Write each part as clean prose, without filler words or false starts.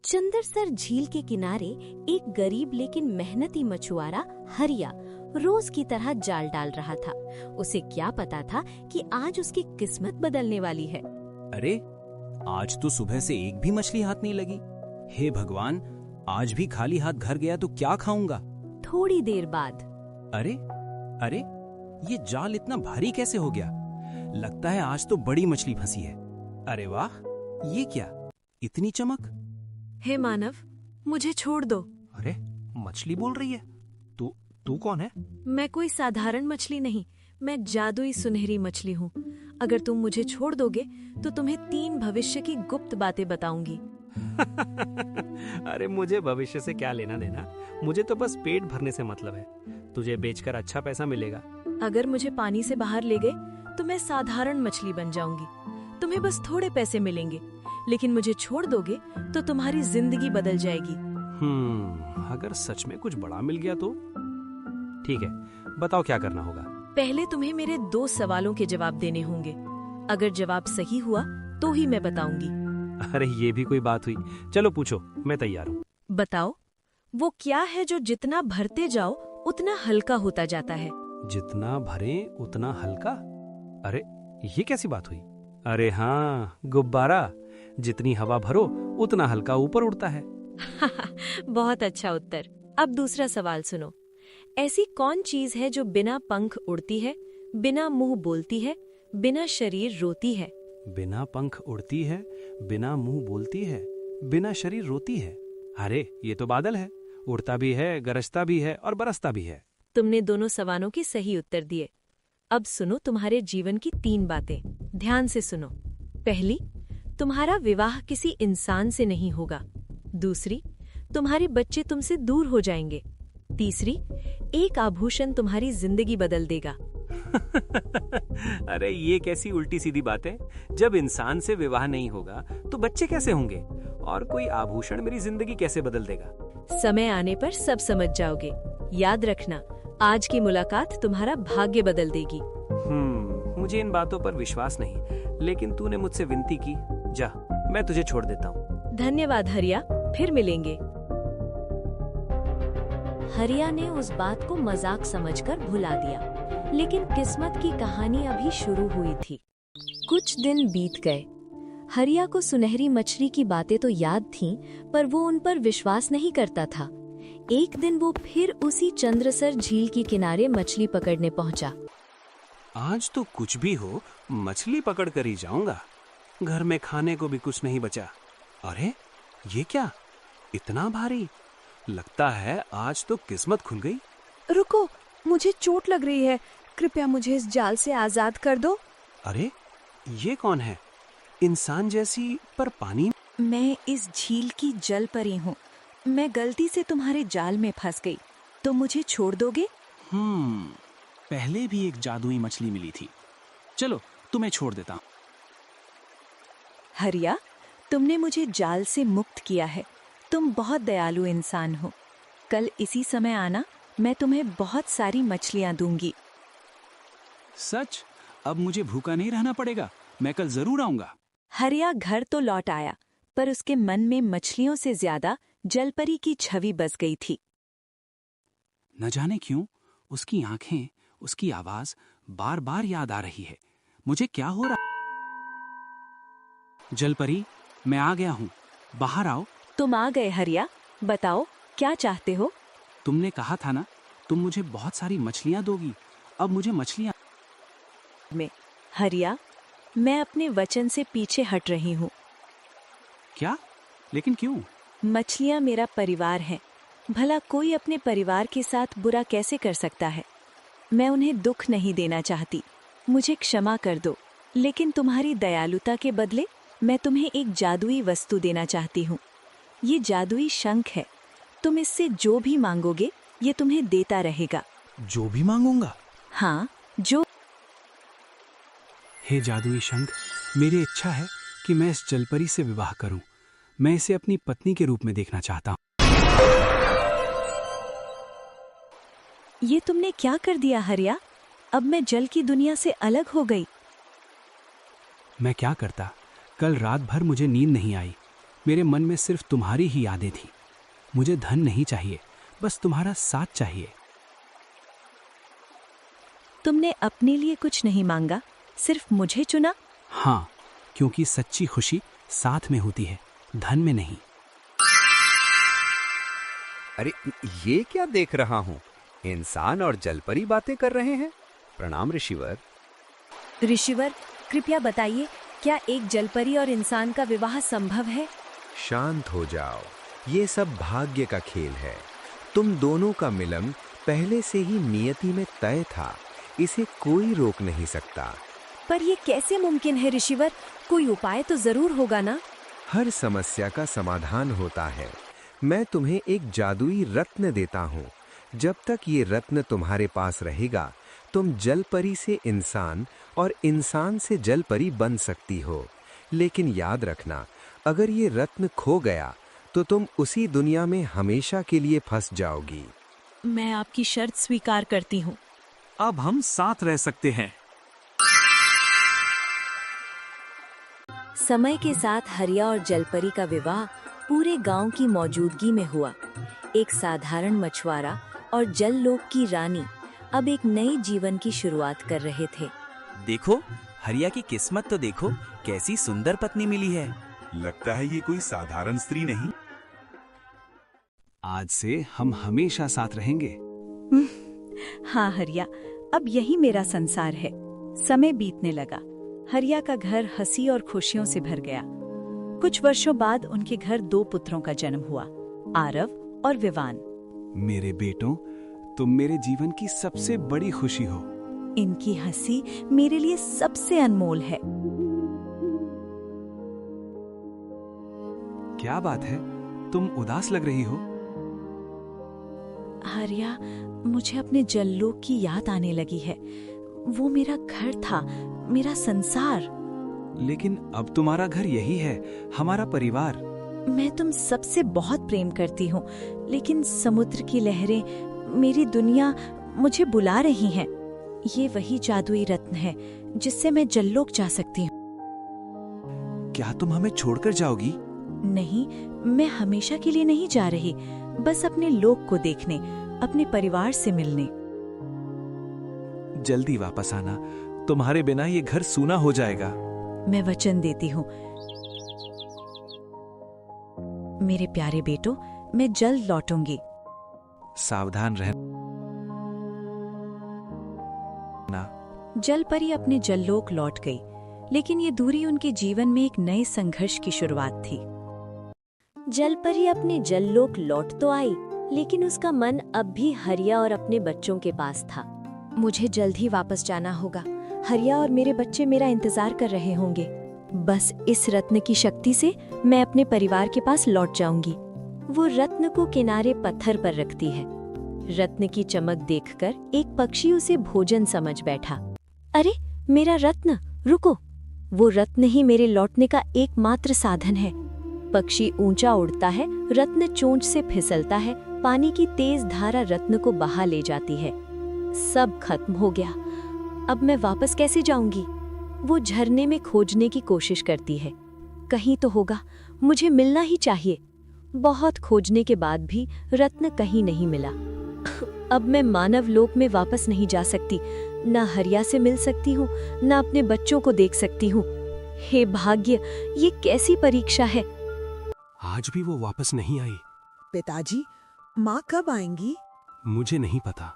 चंद्रसर झील के किनारे एक गरीब लेकिन मेहनती मछुआरा हरिया रोज की तरह जाल डाल रहा था। उसे क्या पता था कि आज उसकी किस्मत बदलने वाली है। अरे, आज तो सुबह से एक भी मछली हाथ नहीं लगी। हे भगवान, आज भी खाली हाथ घर गया तो क्या खाऊंगा। थोड़ी देर बाद अरे अरे, ये जाल इतना भारी कैसे हो गया? लगता है आज तो बड़ी मछली फंसी है। अरे वाह, ये क्या, इतनी चमक। हे मानव, मुझे छोड़ दो। अरे, मछली बोल रही है। तू कौन है? मैं कोई साधारण मछली नहीं, मैं जादुई सुनहरी मछली हूँ। अगर तुम मुझे छोड़ दोगे तो तुम्हें 3 भविष्य की गुप्त बातें बताऊंगी। अरे, मुझे भविष्य से क्या लेना देना। मुझे तो बस पेट भरने से मतलब है। तुझे बेचकर अच्छा पैसा मिलेगा। अगर मुझे पानी से बाहर ले गए तो मैं साधारण मछली बन जाऊंगी। तुम्हें बस थोड़े पैसे मिलेंगे, लेकिन मुझे छोड़ दोगे तो तुम्हारी जिंदगी बदल जाएगी। अगर सच में कुछ बड़ा मिल गया तो ठीक है, बताओ क्या करना होगा। पहले तुम्हें मेरे 2 सवालों के जवाब देने होंगे। अगर जवाब सही हुआ तो ही मैं बताऊंगी। अरे, ये भी कोई बात हुई। चलो पूछो, मैं तैयार हूँ। बताओ, वो क्या है जो जितना भरते जाओ उतना हल्का होता जाता है? जितना भरे उतना हल्का? अरे, ये कैसी बात हुई? अरे हाँ, गुब्बारा। जितनी हवा भरो उतना हल्का ऊपर उड़ता है। बहुत अच्छा उत्तर। अब दूसरा सवाल सुनो। ऐसी कौन चीज है जो बिना पंख उड़ती है, बिना मुंह बोलती है, बिना शरीर रोती है? बिना पंख उड़ती है, बिना मुंह बोलती है, बिना शरीर रोती है। अरे, ये तो बादल है। उड़ता भी है, गरजता भी है और बरसता भी है। तुमने दोनों सवालों के सही उत्तर दिए। अब सुनो तुम्हारे जीवन की 3 बातें। ध्यान से सुनो। पहली, तुम्हारा विवाह किसी इंसान से नहीं होगा। दूसरी, तुम्हारे बच्चे तुमसे दूर हो जाएंगे। तीसरी, एक आभूषण तुम्हारी जिंदगी बदल देगा। अरे, ये कैसी उल्टी सीधी बात है। जब इंसान से विवाह नहीं होगा तो बच्चे कैसे होंगे, और कोई आभूषण मेरी जिंदगी कैसे बदल देगा? समय आने पर सब समझ जाओगे। याद रखना, आज की मुलाकात तुम्हारा भाग्य बदल देगी। मुझे इन बातों पर विश्वास नहीं, लेकिन तूने मुझसे विनती की। जा, मैं तुझे छोड़ देता हूँ। धन्यवाद हरिया, फिर मिलेंगे। हरिया ने उस बात को मजाक समझकर भुला दिया, लेकिन किस्मत की कहानी अभी शुरू हुई थी। कुछ दिन बीत गए। हरिया को सुनहरी मछली की बातें तो याद थीं, पर वो उन पर विश्वास नहीं करता था। एक दिन वो फिर उसी चंद्रसर झील के किनारे मछली पकड़ने पहुंचा। आज तो कुछ भी हो, मछली पकड़ कर ही जाऊंगा। घर में खाने को भी कुछ नहीं बचा। अरे, ये क्या, इतना भारी? लगता है आज तो किस्मत खुल गई। रुको, मुझे चोट लग रही है। कृपया मुझे इस जाल से आजाद कर दो। अरे, ये कौन है? इंसान जैसी पर पानी। मैं इस झील की जल परी हूँ। मैं गलती से तुम्हारे जाल में फंस गई, तो मुझे छोड़ दोगे? पहले भी एक जादुई मछली मिली थी। चलो, तुम्हें छोड़ देता हूँ। हरिया, तुमने मुझे जाल से मुक्त किया है। तुम बहुत दयालु इंसान हो। कल इसी समय आना, मैं तुम्हें बहुत सारी मछलियाँ दूंगी। सच? अब मुझे भूखा नहीं रहना पड़ेगा। मैं कल जरूर आऊंगा। हरिया घर तो लौट आया, पर उसके मन में मछलियों से ज्यादा जलपरी की छवि बस गई थी। न जाने क्यों उसकी आंखें, उसकी आवाज बार बार याद आ रही है। मुझे क्या हो रहा? जलपरी, मैं आ गया हूँ, बाहर आओ। तुम आ गए हरिया, बताओ क्या चाहते हो? तुमने कहा था ना, तुम मुझे बहुत सारी मछलियाँ दोगी। अब मुझे मछलियाँ। हरिया, मैं अपने वचन से पीछे हट रही हूँ। क्या? लेकिन क्यों? मछलियाँ मेरा परिवार हैं। भला कोई अपने परिवार के साथ बुरा कैसे कर सकता है? मैं उन्हें दुख नहीं देना चाहती। मुझे क्षमा कर दो, लेकिन तुम्हारी दयालुता के बदले मैं तुम्हें एक जादुई वस्तु देना चाहती हूँ। ये जादुई शंख है। तुम इससे जो भी मांगोगे, ये तुम्हें देता रहेगा। जो भी मांगूंगा? हाँ, जो। हे जादुई शंख, मेरी इच्छा है कि मैं इस जलपरी से विवाह करूं। मैं इसे अपनी पत्नी के रूप में देखना चाहता हूं। ये तुमने क्या कर दिया हरिया? अब मैं जल की दुनिया से अलग हो गई। मैं क्या करता? कल रात भर मुझे नींद नहीं आई। मेरे मन में सिर्फ तुम्हारी ही यादें थी। मुझे धन नहीं चाहिए, बस तुम्हारा साथ चाहिए। तुमने अपने लिए कुछ नहीं मांगा, सिर्फ मुझे चुना। हाँ, क्योंकि सच्ची खुशी साथ में होती है, धन में नहीं। अरे ये क्या देख रहा हूँ? इंसान और जलपरी बातें कर रहे हैं। प्रणाम ऋषिवर। ऋषिवर, कृपया बताइए, क्या एक जलपरी और इंसान का विवाह संभव है? शांत हो जाओ, ये सब भाग्य का खेल है। तुम दोनों का मिलन पहले से ही नियति में तय था, इसे कोई रोक नहीं सकता। पर ये कैसे मुमकिन है ऋषिवर? कोई उपाय तो जरूर होगा ना? हर समस्या का समाधान होता है। मैं तुम्हें एक जादुई रत्न देता हूँ। जब तक ये रत्न तुम्हारे पास रहेगा, तुम जलपरी से इंसान और इंसान से जलपरी बन सकती हो। लेकिन याद रखना, अगर ये रत्न खो गया तो तुम उसी दुनिया में हमेशा के लिए फंस जाओगी। मैं आपकी शर्त स्वीकार करती हूँ। अब हम साथ रह सकते हैं। समय के साथ हरिया और जलपरी का विवाह पूरे गांव की मौजूदगी में हुआ। एक साधारण मछुआरा और जल लोक की रानी अब एक नई जीवन की शुरुआत कर रहे थे। देखो, हरिया की किस्मत तो देखो, कैसी सुंदर पत्नी मिली है। लगता है ये कोई साधारण स्त्री नहीं। आज से हम हमेशा साथ रहेंगे। हाँ हरिया, अब यही मेरा संसार है। समय बीतने लगा। हरिया का घर हंसी और खुशियों से भर गया। कुछ वर्षों बाद उनके घर 2 पुत्रों का जन्म हुआ, आरव और विवान। मेरे बेटों, तुम मेरे जीवन की सबसे बड़ी खुशी हो। इनकी हंसी मेरे लिए सबसे अनमोल है। क्या बात है, तुम उदास लग रही हो? हरिया, मुझे अपने जल्लोक की याद आने लगी है। वो मेरा घर था, मेरा संसार। लेकिन अब तुम्हारा घर यही है, हमारा परिवार। मैं तुम सबसे बहुत प्रेम करती हूँ, लेकिन समुद्र की लहरें, मेरी दुनिया मुझे बुला रही हैं। ये वही जादुई रत्न है जिससे मैं जल्लोक जा सकती हूँ। क्या तुम हमें छोड़कर जाओगी? नहीं, मैं हमेशा के लिए नहीं जा रही, बस अपने लोक को देखने, अपने परिवार से मिलने। जल्दी वापस आना, तुम्हारे बिना ये घर सूना हो जाएगा। मैं वचन देती हूँ। मेरे प्यारे बेटो, मैं जल्द लौटूंगी। सावधान रहना। जलपरी अपने जल्लोक लौट गई, लेकिन ये दूरी उनके जीवन में एक नए संघर्ष की शुरुआत थी। जलपरी अपने जललोक लौट तो आई, लेकिन उसका मन अब भी हरिया और अपने बच्चों के पास था। मुझे जल्द ही वापस जाना होगा। हरिया और मेरे बच्चे मेरा इंतजार कर रहे होंगे। बस इस रत्न की शक्ति से मैं अपने परिवार के पास लौट जाऊंगी। वो रत्न को किनारे पत्थर पर रखती है। रत्न की चमक देखकर एक पक्षी उसे भोजन समझ बैठा। अरे मेरा रत्न, रुको! वो रत्न ही मेरे लौटने का एकमात्र साधन है। पक्षी ऊंचा उड़ता है, रत्न चोंच से फिसलता है, पानी की तेज धारा रत्न को बहा ले जाती है। सब खत्म हो गया। अब मैं वापस कैसे जाऊंगी? वो झरने में खोजने की कोशिश करती है। कहीं तो होगा, मुझे मिलना ही चाहिए। बहुत खोजने के बाद भी रत्न कहीं नहीं मिला। अब मैं मानव लोक में वापस नहीं जा सकती। न हरिया से मिल सकती हूँ, न अपने बच्चों को देख सकती हूँ। हे भाग्य, ये कैसी परीक्षा है। आज भी वो वापस नहीं आई। पिताजी, माँ कब आएंगी? मुझे नहीं पता।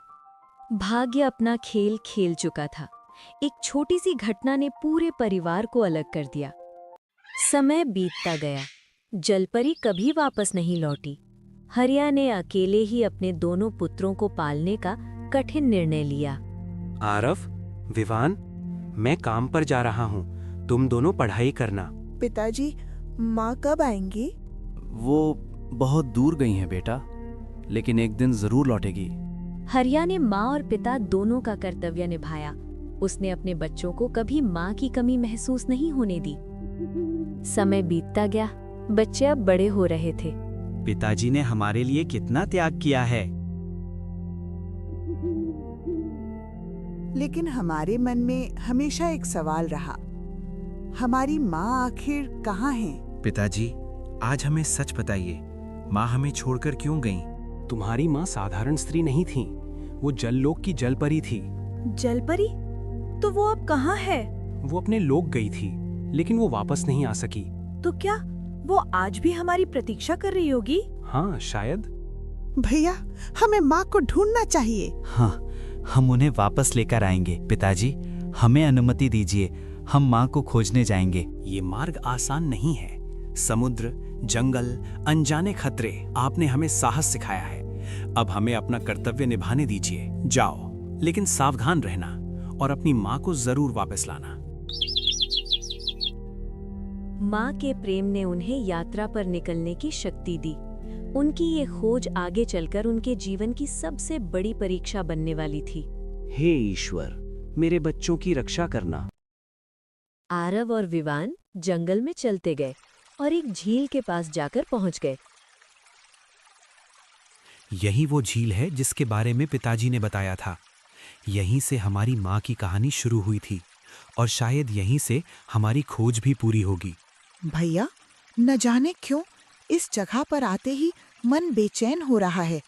भाग्य अपना खेल खेल चुका था। एक छोटी सी घटना ने पूरे परिवार को अलग कर दिया। समय बीतता गया। जलपरी कभी वापस नहीं लौटी। हरिया ने अकेले ही अपने दोनों पुत्रों को पालने का कठिन निर्णय लिया। आरव, विवान, मैं काम पर जा रहा हूँ, तुम दोनों पढ़ाई करना। पिताजी, माँ कब आएंगी? वो बहुत दूर गई हैं बेटा, लेकिन एक दिन जरूर लौटेगी। हरिया ने माँ और पिता दोनों का कर्तव्य निभाया। उसने अपने बच्चों को कभी माँ की कमी महसूस नहीं होने दी। समय बीतता गया। बच्चे अब बड़े हो रहे थे। पिताजी ने हमारे लिए कितना त्याग किया है। लेकिन हमारे मन में हमेशा एक सवाल रहा, हमारी माँ आखिर कहाँ है? पिताजी, आज हमें सच बताइए, माँ हमें छोड़कर क्यों गईं? तुम्हारी माँ साधारण स्त्री नहीं थी, वो जललोक की जलपरी थी। जलपरी? तो वो अब कहाँ है? वो अपने लोक गई थी, लेकिन वो वापस नहीं आ सकी। तो क्या वो आज भी हमारी प्रतीक्षा कर रही होगी? हाँ, शायद। भैया, हमें माँ को ढूंढना चाहिए। हाँ, हम उन्हें वापस लेकर आएंगे। पिताजी, हमें अनुमति दीजिए, हम माँ को खोजने जाएंगे। ये मार्ग आसान नहीं है। समुद्र, जंगल, अनजाने खतरे, आपने हमें साहस सिखाया है। अब हमें अपना कर्तव्य निभाने दीजिए। जाओ, लेकिन सावधान रहना और अपनी माँ को जरूर वापस लाना। माँ के प्रेम ने उन्हें यात्रा पर निकलने की शक्ति दी। उनकी ये खोज आगे चलकर उनके जीवन की सबसे बड़ी परीक्षा बनने वाली थी। हे ईश्वर, मेरे बच्चों की रक्षा करना। आरव और विवान जंगल में चलते गए और एक झील के पास जाकर पहुंच गए। यही वो झील है जिसके बारे में पिताजी ने बताया था। यहीं से हमारी माँ की कहानी शुरू हुई थी और शायद यहीं से हमारी खोज भी पूरी होगी। भैया, न जाने क्यों इस जगह पर आते ही मन बेचैन हो रहा है।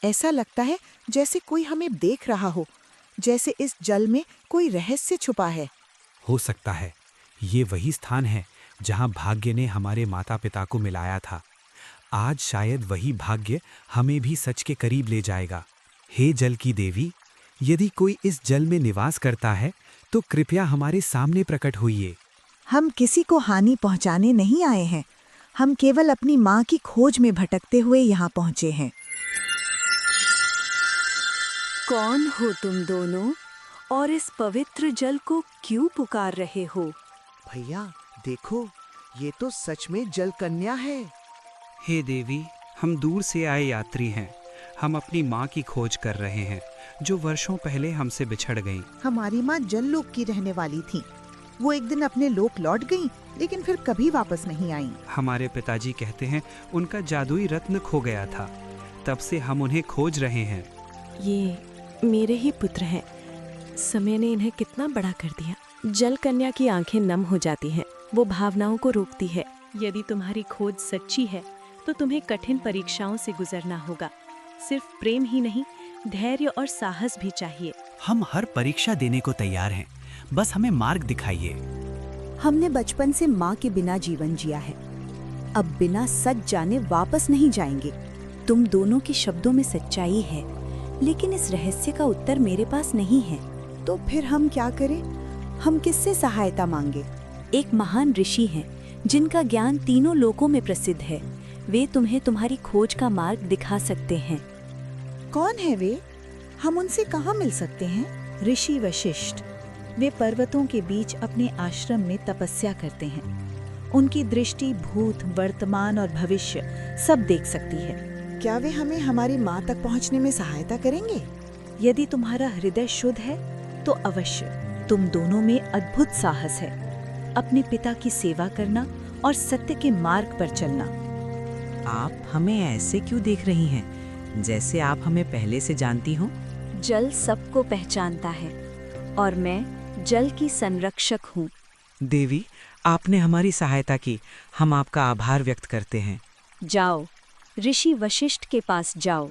ऐसा लगता है जैसे कोई हमें देख रहा हो, जैसे इस जल में कोई रहस्य छुपा है। हो सकता है ये वही स्थान है जहाँ भाग्य ने हमारे माता पिता को मिलाया था। आज शायद वही भाग्य हमें भी सच के करीब ले जाएगा। हे जल की देवी, यदि कोई इस जल में निवास करता है तो कृपया हमारे सामने प्रकट होइए। हम किसी को हानि पहुंचाने नहीं आए हैं। हम केवल अपनी माँ की खोज में भटकते हुए यहाँ पहुँचे हैं। कौन हो तुम दोनों और इस पवित्र जल को क्यों पुकार रहे हो? भैया देखो, ये तो सच में जल कन्या है। हे देवी, हम दूर से आए यात्री हैं। हम अपनी माँ की खोज कर रहे हैं, जो वर्षों पहले हमसे बिछड़ गई। हमारी माँ जललोक की रहने वाली थी। वो एक दिन अपने लोक लौट गईं, लेकिन फिर कभी वापस नहीं आईं। हमारे पिताजी कहते हैं उनका जादुई रत्न खो गया था। तब से हम उन्हें खोज रहे हैं। ये मेरे ही पुत्र हैं। समय ने इन्हें कितना बड़ा कर दिया। जल कन्या की आंखें नम हो जाती हैं। वो भावनाओं को रोकती है। यदि तुम्हारी खोज सच्ची है तो तुम्हें कठिन परीक्षाओं से गुजरना होगा। सिर्फ प्रेम ही नहीं, धैर्य और साहस भी चाहिए। हम हर परीक्षा देने को तैयार हैं, बस हमें मार्ग दिखाइए। हमने बचपन से माँ के बिना जीवन जिया है। अब बिना सच जाने वापस नहीं जाएंगे। तुम दोनों के शब्दों में सच्चाई है, लेकिन इस रहस्य का उत्तर मेरे पास नहीं है। तो फिर हम क्या करें? हम किससे सहायता मांगे? एक महान ऋषि हैं, जिनका ज्ञान तीनों लोकों में प्रसिद्ध है। वे तुम्हें तुम्हारी खोज का मार्ग दिखा सकते हैं। कौन है वे? हम उनसे कहाँ मिल सकते हैं? ऋषि वशिष्ठ। वे पर्वतों के बीच अपने आश्रम में तपस्या करते हैं। उनकी दृष्टि भूत, वर्तमान और भविष्य सब देख सकती है। क्या वे हमें हमारी माँ तक पहुँचने में सहायता करेंगे? यदि तुम्हारा हृदय शुद्ध है तो अवश्य। तुम दोनों में अद्भुत साहस है। अपने पिता की सेवा करना और सत्य के मार्ग पर चलना। आप हमें ऐसे क्यों देख रही हैं, जैसे आप हमें पहले से जानती हो? जल सबको पहचानता है और मैं जल की संरक्षक हूँ। देवी, आपने हमारी सहायता की। हम आपका आभार व्यक्त करते हैं। जाओ, ऋषि वशिष्ठ के पास जाओ।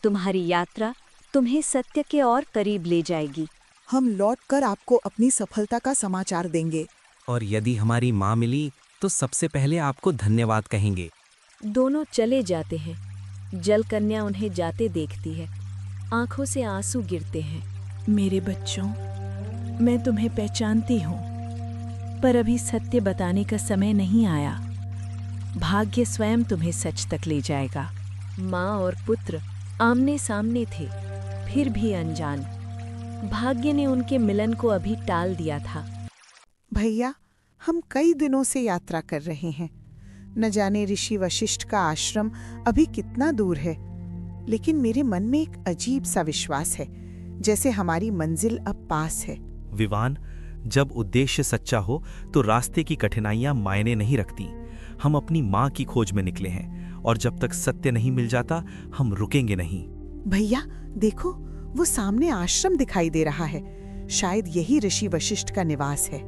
तुम्हारी यात्रा तुम्हें सत्य के और करीब ले जाएगी। हम लौटकर आपको अपनी सफलता का समाचार देंगे। और यदि हमारी माँ मिली तो सबसे पहले आपको धन्यवाद कहेंगे। दोनों चले जाते हैं। जल कन्या उन्हें जाते देखती है। आंखों से आंसू गिरते हैं। मेरे बच्चों, मैं तुम्हें पहचानती हूँ, पर अभी सत्य बताने का समय नहीं आया। भाग्य स्वयं तुम्हें सच तक ले जाएगा। माँ और पुत्र आमने सामने थे, फिर भी अनजान। भाग्य ने उनके मिलन को अभी टाल दिया था। भैया, हम कई दिनों से यात्रा कर रहे हैं। न जाने ऋषि वशिष्ठ का आश्रम अभी कितना दूर है, लेकिन मेरे मन में एक अजीब सा विश्वास है, जैसे हमारी मंजिल अब पास है। विवान, जब उद्देश्य सच्चा हो तो रास्ते की कठिनाइयां मायने नहीं रखती। हम अपनी माँ की खोज में निकले हैं और जब तक सत्य नहीं मिल जाता हम रुकेंगे नहीं। भैया देखो, वो सामने आश्रम दिखाई दे रहा है। शायद यही ऋषि वशिष्ठ का निवास है।